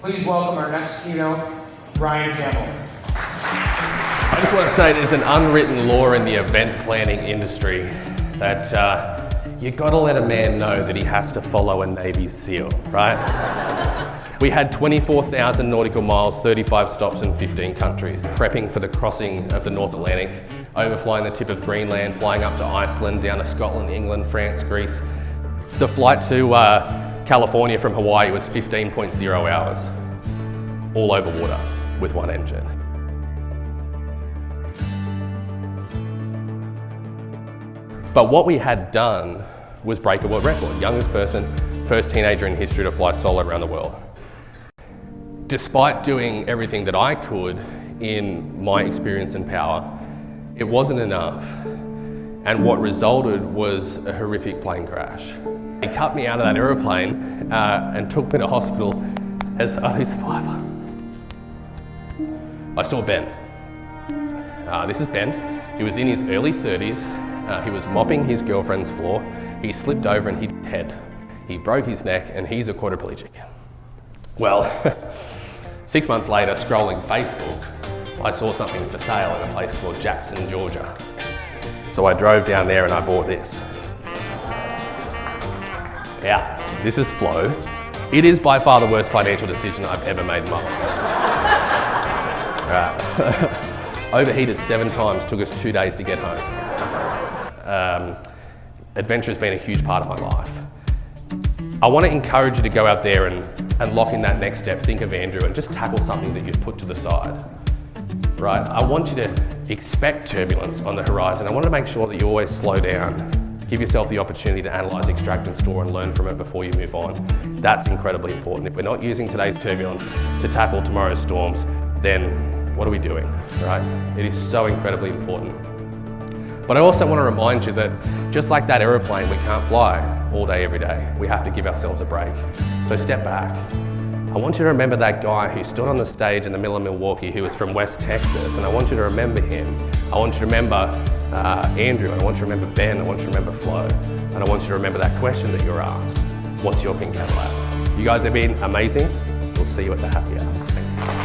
Please welcome our next keynote, Brian Campbell. I just want to say there's an unwritten law in the event planning industry that you've got to let a man know that he has to follow a Navy SEAL, right? We had 24,000 nautical miles, 35 stops in 15 countries, prepping for the crossing of the North Atlantic, overflying the tip of Greenland, flying up to Iceland, down to Scotland, England, France, Greece. The flight to California from Hawaii was 15.0 hours, all over water with one engine. But what we had done was break a world record. Youngest person, first teenager in history to fly solo around the world. Despite doing everything that I could in my experience and power, it wasn't enough. And what resulted was a horrific plane crash. He cut me out of that aeroplane and took me to hospital as the only survivor. I saw Ben. This is Ben. He was in his early 30s. He was mopping his girlfriend's floor. He slipped over and hit his head. He broke his neck and he's a quadriplegic. Well, 6 months later, scrolling Facebook, I saw something for sale in a place called Jackson, Georgia. So I drove down there and I bought this. Yeah, this is Flow. It is by far the worst financial decision I've ever made in my life. Overheated 7 times, took us 2 days to get home. Adventure has been a huge part of my life. I want to encourage you to go out there and lock in that next step. Think of Andrew and just tackle something that you've put to the side. Right? I want you to expect turbulence on the horizon. I want to make sure that you always slow down. Give yourself the opportunity to analyze, extract and store and learn from it before you move on. That's incredibly important. If we're not using today's turbulence to tackle tomorrow's storms, then what are we doing, right? It is so incredibly important. But I also want to remind you that just like that aeroplane, we can't fly all day, every day. We have to give ourselves a break. So step back. I want you to remember that guy who stood on the stage in the middle of Milwaukee who was from West Texas, and I want you to remember him. I want you to remember Andrew, and I want you to remember Ben, I want you to remember Flo, and I want you to remember that question that you were asked. What's your pink Cadillac? You guys have been amazing. We'll see you at the happy hour. Thank you.